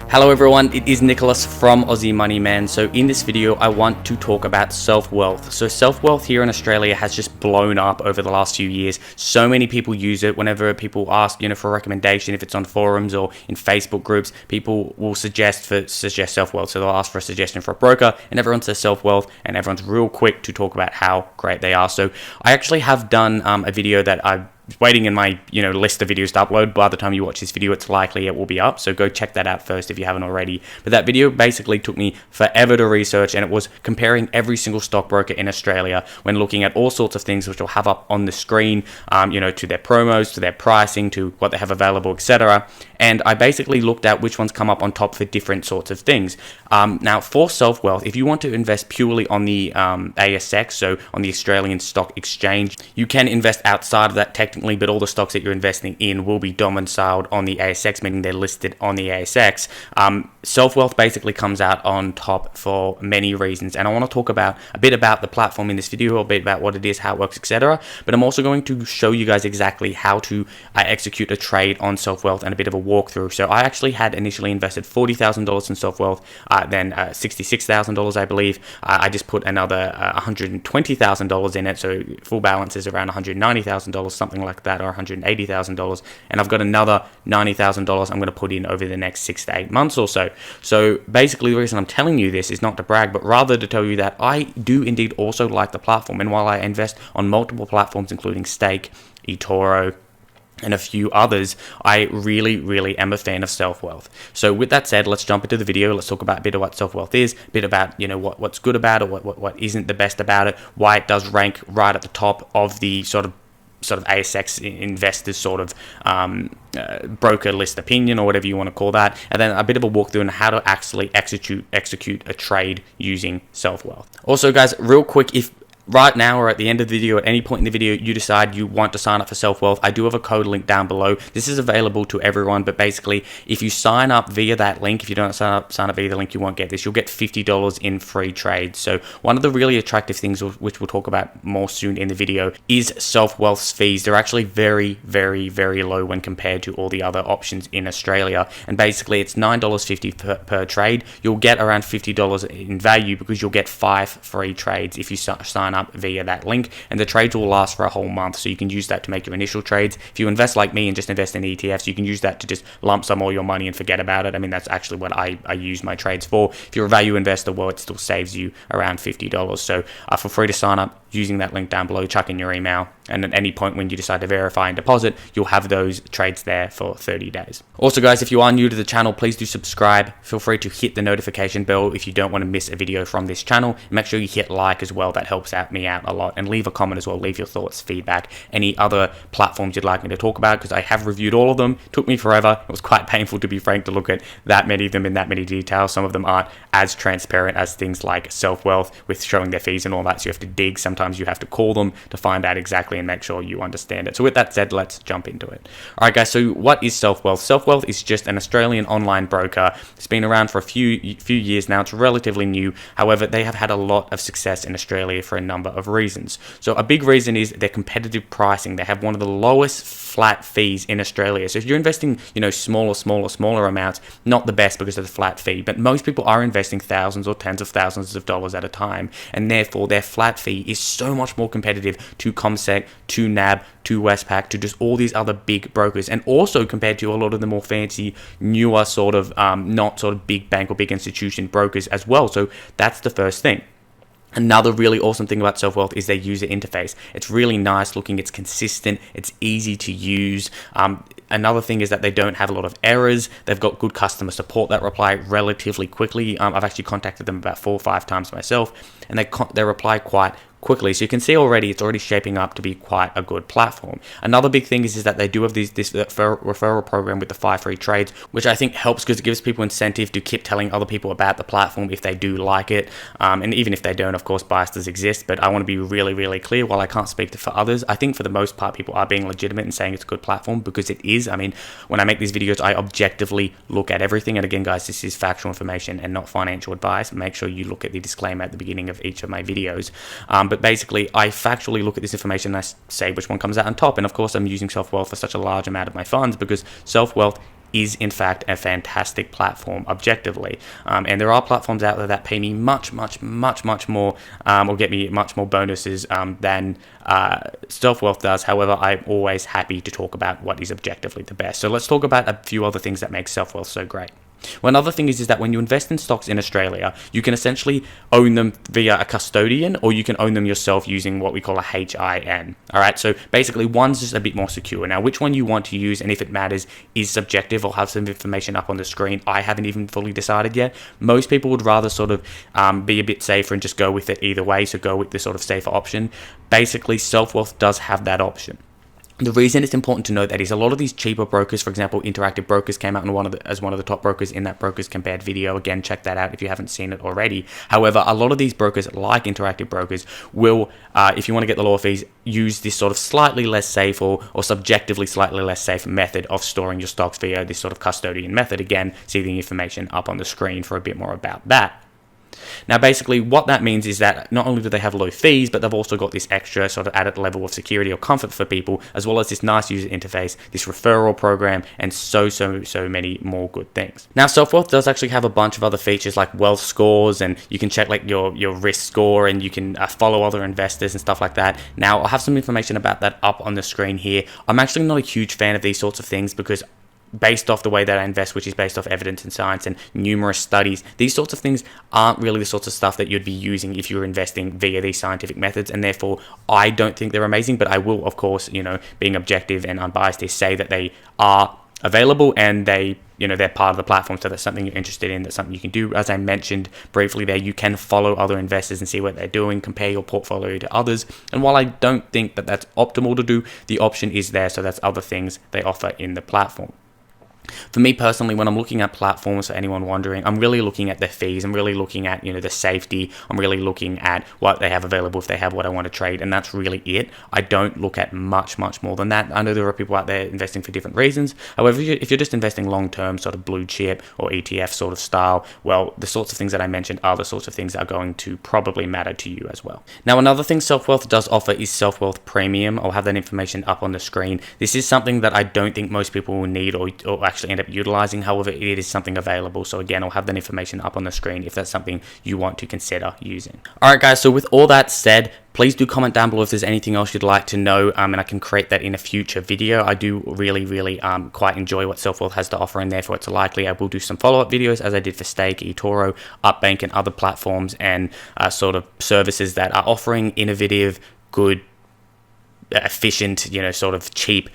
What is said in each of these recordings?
Hello everyone, it is Nicholas from Aussie MONEYMAN. So in this video I want to talk about self-wealth. So self-wealth here in Australia has just blown up over the last few years. So many people use it. Whenever people ask, for a recommendation, if it's on forums or in Facebook groups, people will suggest self-wealth. So they'll ask for a suggestion for a broker and everyone says self-wealth and everyone's real quick to talk about how great they are. So I actually have done a video that I've waiting in my list of videos to upload. By the time you watch this video, it's likely it will be up, so go check that out first if you haven't already. But that video basically took me forever to research, and it was comparing every single stockbroker in Australia when looking at all sorts of things which I'll have up on the screen, to their promos, to their pricing, to what they have available, etc. And I basically looked at which ones come up on top for different sorts of things. Now for self-wealth, if you want to invest purely on the ASX, so on the Australian Stock Exchange, you can invest outside of that technically, but all the stocks that you're investing in will be domiciled on the ASX, meaning they're listed on the ASX. Self-wealth basically comes out on top for many reasons, and I want to talk a bit about the platform in this video, a bit about what it is, how it works, etc. But I'm also going to show you guys exactly how to execute a trade on self-wealth and a bit of a walkthrough. So I actually had initially invested $40,000 in self-wealth, then $66,000 I believe. I just put another $120,000 in it, so full balance is around $190,000, something like that, or $180,000, and I've got another $90,000 I'm going to put in over the next 6 to 8 months or so. So basically the reason I'm telling you this is not to brag, but rather to tell you that I do indeed also like the platform, and while I invest on multiple platforms including Stake, eToro, and a few others, I really am a fan of self-wealth. So with that said, let's jump into the video. Let's talk about a bit of what self-wealth is, a bit about what's good about it, what isn't the best about it, why it does rank right at the top of the sort of ASX investors broker list opinion, or whatever you want to call that, and then a bit of a walkthrough on how to actually execute a trade using self-wealth. Also guys, real quick, if right now or at the end of the video, at any point in the video, you decide you want to sign up for self-wealth, I do have a code link down below. This is available to everyone, but basically if you sign up via that link, if you don't sign up via the link, you won't get this. You'll get $50 in free trades. So one of the really attractive things, which we'll talk about more soon in the video, is self-wealth's fees. They're actually very low when compared to all the other options in Australia, and basically it's $9.50 per trade. You'll get around $50 in value because you'll get 5 free trades if you sign up via that link, and the trades will last for a whole month, so you can use that to make your initial trades. If you invest like me and just invest in ETFs, you can use that to just lump sum all your money and forget about it. I mean, that's actually what I use my trades for. If you're a value investor, well, it still saves you around $50. So feel free to sign up using that link down below, chuck in your email, and at any point when you decide to verify and deposit, you'll have those trades there for 30 days. Also guys, if you are new to the channel, please do subscribe. Feel free to hit the notification bell if you don't want to miss a video from this channel. Make sure you hit like as well, that helps me out a lot, and leave a comment as well, leave your thoughts, feedback, any other platforms you'd like me to talk about, because I have reviewed all of them. It took me forever. It was quite painful, to be frank, to look at that many of them in that many details. Some of them aren't as transparent as things like self-wealth with showing their fees and all that, so you have to dig. Sometimes you have to call them to find out exactly and make sure you understand it. So with that said, let's jump into it. Alright guys, so what is self-wealth? Self-wealth is just an Australian online broker. It's been around for a few years now. It's relatively new. However, they have had a lot of success in Australia for a number of reasons. So a big reason is their competitive pricing. They have one of the lowest flat fees in Australia. So if you're investing, smaller amounts, not the best because of the flat fee, but most people are investing thousands or tens of thousands of dollars at a time, and therefore their flat fee is so much more competitive to CommSec, to NAB, to Westpac, to just all these other big brokers, and also compared to a lot of the more fancy, newer not big bank or big institution brokers as well. So that's the first thing. Another really awesome thing about self-wealth is their user interface. It's really nice looking, it's consistent, it's easy to use. Another thing is that they don't have a lot of errors. They've got good customer support that reply relatively quickly. I've actually contacted them about 4 or 5 times myself, and they reply quite quickly. So you can see already it's already shaping up to be quite a good platform. Another big thing is that they do have this referral program with the 5 free trades, which I think helps because it gives people incentive to keep telling other people about the platform if they do like it. And even if they don't, of course, bias does exist. But I want to be really clear, while I can't speak for others, I think for the most part people are being legitimate and saying it's a good platform, because it is. I mean, when I make these videos, I objectively look at everything. And again, guys, this is factual information and not financial advice. Make sure you look at the disclaimer at the beginning of each of my videos. But basically, I factually look at this information and I say which one comes out on top. And of course, I'm using self-wealth for such a large amount of my funds because self-wealth is in fact a fantastic platform objectively, and there are platforms out there that pay me much more, or get me much more bonuses than Selfwealth does. However, I'm always happy to talk about what is objectively the best. So let's talk about a few other things that make Selfwealth so great. One other thing is that when you invest in stocks in Australia, you can essentially own them via a custodian, or you can own them yourself using what we call a HIN. All right, so basically one's just a bit more secure. Now, which one you want to use and if it matters is subjective. I'll have some information up on the screen. I haven't even fully decided yet. Most people would rather sort of be a bit safer and just go with it either way, so go with the sort of safer option. Basically, Selfwealth does have that option. The reason it's important to note that is a lot of these cheaper brokers, for example, Interactive Brokers came out as one of the top brokers in that Brokers Compared video. Again, check that out if you haven't seen it already. However, a lot of these brokers, like Interactive Brokers, will, if you want to get the lower fees, use this sort of slightly less safe or subjectively slightly less safe method of storing your stocks via this sort of custodian method. Again, see the information up on the screen for a bit more about that. Now, basically, what that means is that not only do they have low fees, but they've also got this extra sort of added level of security or comfort for people, as well as this nice user interface, this referral program, and so many more good things. Now, Selfwealth does actually have a bunch of other features like wealth scores, and you can check like your risk score, and you can follow other investors and stuff like that. Now, I'll have some information about that up on the screen here. I'm actually not a huge fan of these sorts of things because based off the way that I invest, which is based off evidence and science and numerous studies, these sorts of things aren't really the sorts of stuff that you'd be using if you're investing via these scientific methods, and therefore I don't think they're amazing. But I will, of course, being objective and unbiased, is say that they are available and they're part of the platform. So that's something you're interested in, that's something you can do. As I mentioned briefly there, you can follow other investors and see what they're doing, compare your portfolio to others. And while I don't think that that's optimal to do, the option is there, so that's other things they offer in the platform. For me personally, when I'm looking at platforms, for anyone wondering, I'm really looking at their fees. I'm really looking at, the safety. I'm really looking at what they have available, if they have what I want to trade, and that's really it. I don't look at much more than that. I know there are people out there investing for different reasons. However, if you're just investing long-term, sort of blue chip or ETF sort of style, well, the sorts of things that I mentioned are the sorts of things that are going to probably matter to you as well. Now, another thing Selfwealth does offer is Selfwealth Premium. I'll have that information up on the screen. This is something that I don't think most people will need or actually end up utilizing. However, it is something available. So again, I'll have that information up on the screen if that's something you want to consider using. All right, guys. So with all that said, please do comment down below if there's anything else you'd like to know, and I can create that in a future video. I do really quite enjoy what Selfwealth has to offer, and therefore it's likely I will do some follow-up videos as I did for Stake, eToro, Upbank, and other platforms and sort of services that are offering innovative, good, efficient, sort of cheap,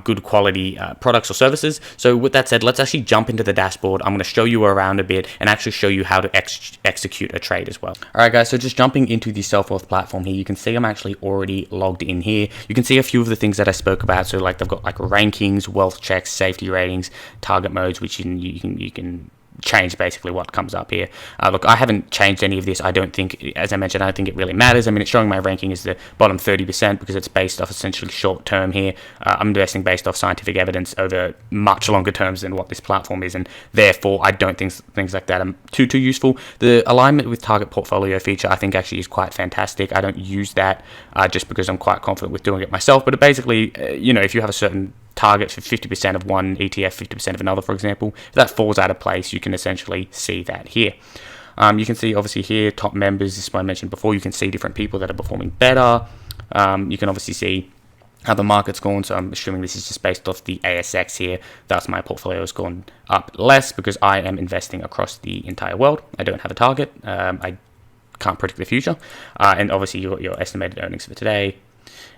good quality products or services. So with that said, let's actually jump into the dashboard. I'm going to show you around a bit and actually show you how to execute a trade as well. All right, guys, so just jumping into the Selfwealth platform here, you can see I'm actually already logged in here. You can see a few of the things that I spoke about. So like they've got like rankings, wealth checks, safety ratings, target modes, which you can change basically what comes up here. Look, I haven't changed any of this. I don't think, as I mentioned, I don't think it really matters. I mean, it's showing my ranking is the bottom 30% because it's based off essentially short term here. I'm investing based off scientific evidence over much longer terms than what this platform is, and therefore I don't think things like that are too useful. The alignment with target portfolio feature I think actually is quite fantastic. I don't use that just because I'm quite confident with doing it myself, but it basically, if you have a certain target for 50% of one ETF, 50% of another, for example, if that falls out of place, you can essentially see that here. You can see obviously here top members. This is what I mentioned before. You can see different people that are performing better. You can obviously see how the market's gone. So I'm assuming this is just based off the ASX here. Thus my portfolio has gone up less because I am investing across the entire world. I don't have a target. I can't predict the future. And obviously you got your estimated earnings for today.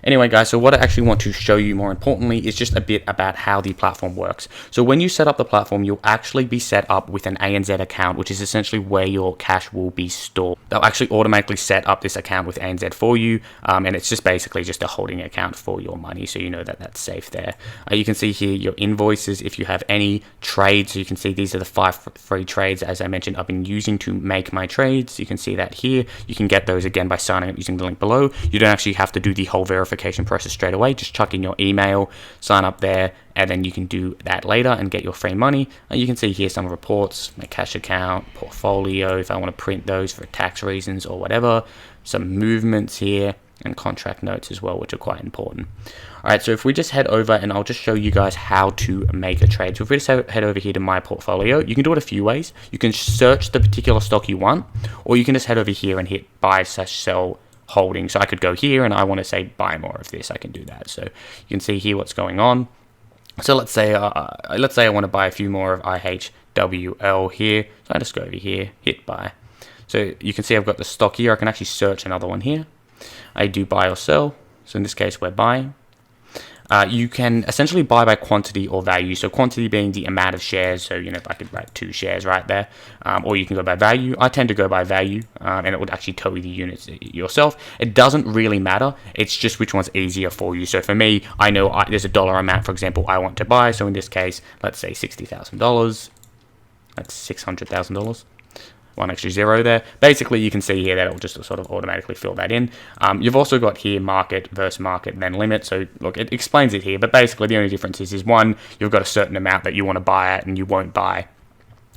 Anyway, guys, so what I actually want to show you more importantly is just a bit about how the platform works. So when you set up the platform, you'll actually be set up with an ANZ account, which is essentially where your cash will be stored. They'll actually automatically set up this account with ANZ for you, and it's just basically just a holding account for your money, so you know that that's safe there. You can see here your invoices if you have any trades. So you can see these are the 5 free trades, as I mentioned, I've been using to make my trades. You can see that here. You can get those again by signing up using the link below. You don't actually have to do the whole verification process straight away. Just chuck in your email, sign up there, and then you can do that later and get your free money. And you can see here some reports, my cash account, portfolio, if I want to print those for tax reasons or whatever, some movements here. and contract notes as well, which are quite important. All right, so if we just head over, and I'll just show you guys how to make a trade. So if we just head over here to my portfolio, you can do it a few ways. You can search the particular stock you want, or you can just head over here and hit buy/sell holding. So I could go here and I want to say buy more of this. I can do that. So you can see here what's going on. So let's say I want to buy a few more of IHWL here. So I just go over here, hit buy. So you can see I've got the stock here. I can actually search another one here. I do buy or sell. So in this case, we're buying. You can essentially buy by quantity or value. So quantity being the amount of shares. So, you know, if I could write 2 shares right there. Or you can go by value. I tend to go by value, and it would actually tell you the units yourself. It doesn't really matter. It's just which one's easier for you. So for me, I know there's a dollar amount, for example, I want to buy. So in this case, let's say $60,000. That's $600,000. One extra zero there. Basically, you can see here that it'll just sort of automatically fill that in. You've also got here market versus market, then limit. So look, it explains it here, but basically the only difference is one, you've got a certain amount that you want to buy at, and you won't buy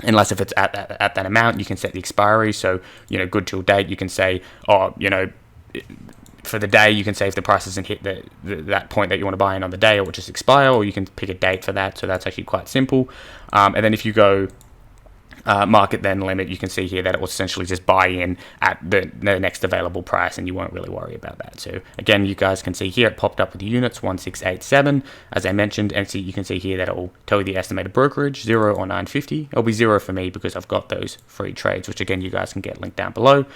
unless if it's at that amount. You can set the expiry. So, you know, good till date, you can say, oh, you know, for the day, you can say if the price doesn't hit that point that you want to buy in on the day, it will just expire, or you can pick a date for that. So that's actually quite simple. And then if you go market then limit, you can see here that it will essentially just buy in at the next available price, and you won't really worry about that. So again, you guys can see here it popped up with the units 1687 as I mentioned, and you can see here that it will tell you the estimated brokerage 0 or 950. It'll be 0 for me because I've got those free trades, which again you guys can get linked down below.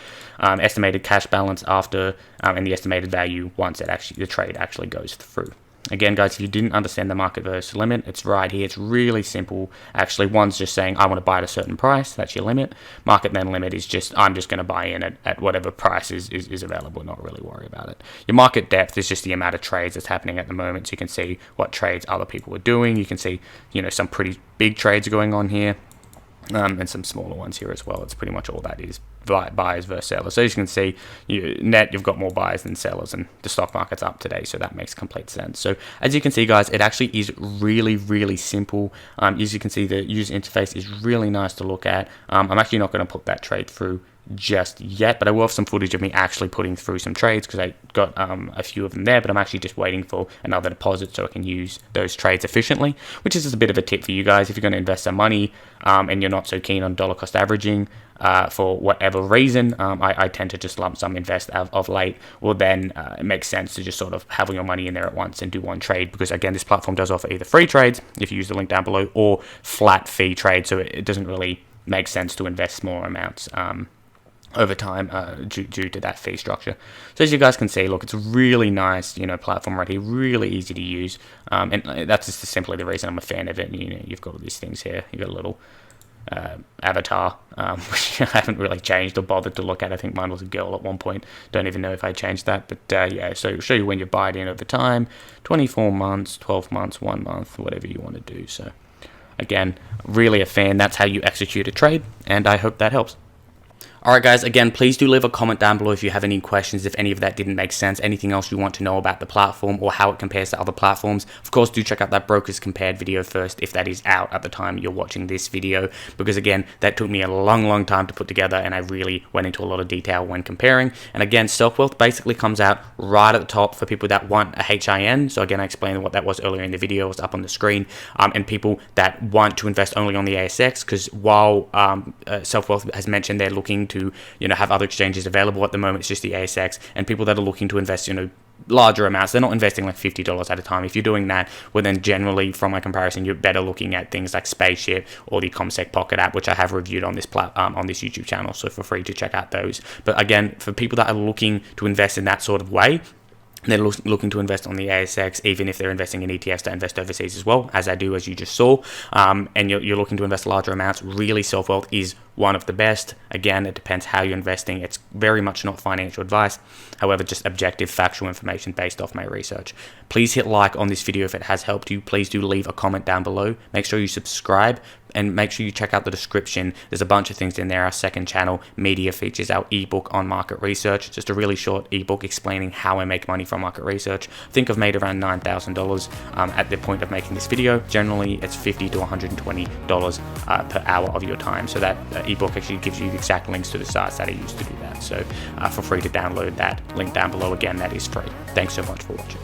Estimated cash balance after and the estimated value once the trade actually goes through. Again, guys, if you didn't understand the market versus limit, it's right here. It's really simple. Actually, one's just saying, I want to buy at a certain price. That's your limit. Market then limit is just, I'm just going to buy in at whatever price is available, not really worry about it. Your market depth is just the amount of trades that's happening at the moment. So you can see what trades other people are doing. You can see, you know, some pretty big trades going on here. And some smaller ones here as well. It's pretty much all that is, buyers versus sellers. So as you can see, you've got more buyers than sellers, and the stock market's up today, so that makes complete sense. So as you can see, guys, it actually is really, really simple. As you can see, the user interface is really nice to look at. I'm actually not going to put that trade through just yet, but I will have some footage of me actually putting through some trades because I got a few of them there, but I'm actually just waiting for another deposit so I can use those trades efficiently, which is just a bit of a tip for you guys. If you're going to invest some money and you're not so keen on dollar cost averaging for whatever reason, I tend to just lump sum invest of late. Well, then it makes sense to just sort of have your money in there at once and do one trade, because again, this platform does offer either free trades if you use the link down below, or flat fee trades, so it doesn't really make sense to invest smaller amounts over time due to that fee structure. So as you guys can see, look, it's a really nice, you know, platform right here, really easy to use, and that's just simply the reason I'm a fan of it. You know, you've got all these things here. You've got a little avatar, which I haven't really changed or bothered to look at. I think mine was a girl at one point. Don't even know if I changed that, but yeah, so it'll show you when you buy it in over time, 24 months, 12 months, 1 month, whatever you want to do. So again, really a fan. That's how you execute a trade, and I hope that helps. Alright guys, again, please do leave a comment down below if you have any questions, if any of that didn't make sense, anything else you want to know about the platform or how it compares to other platforms. Of course, do check out that brokers compared video first if that is out at the time you're watching this video, because again, that took me a long time to put together, and I really went into a lot of detail when comparing. And again, Selfwealth basically comes out right at the top for people that want a HIN. So again, I explained what that was earlier in the video. It's up on the screen. And people that want to invest only on the ASX, because while Selfwealth has mentioned they're looking to, you know, have other exchanges available, at the moment it's just the ASX, and people that are looking to invest, you know, larger amounts, they're not investing like $50 at a time. If you're doing that, well then generally from my comparison, you're better looking at things like Spaceship or the CommSec Pocket app, which I have reviewed on this on this YouTube channel, so feel free to check out those. But again, for people that are looking to invest in that sort of way, they're looking to invest on the ASX, even if they're investing in ETFs that invest overseas as well, as I do, as you just saw, and you're looking to invest larger amounts, really Selfwealth is one of the best. Again, it depends how you're investing. It's very much not financial advice, however, just objective, factual information based off my research. Please hit like on this video if it has helped you. Please do leave a comment down below. Make sure you subscribe, and make sure you check out the description. There's a bunch of things in there. Our second channel, Media, features our ebook on market research, just a really short ebook explaining how I make money from market research. I think I've made around $9,000 at the point of making this video. Generally, it's $50 to $120 per hour of your time. So that ebook actually gives you the exact links to the sites that I use to do that. So feel free to download that link down below. Again, that is free. Thanks so much for watching.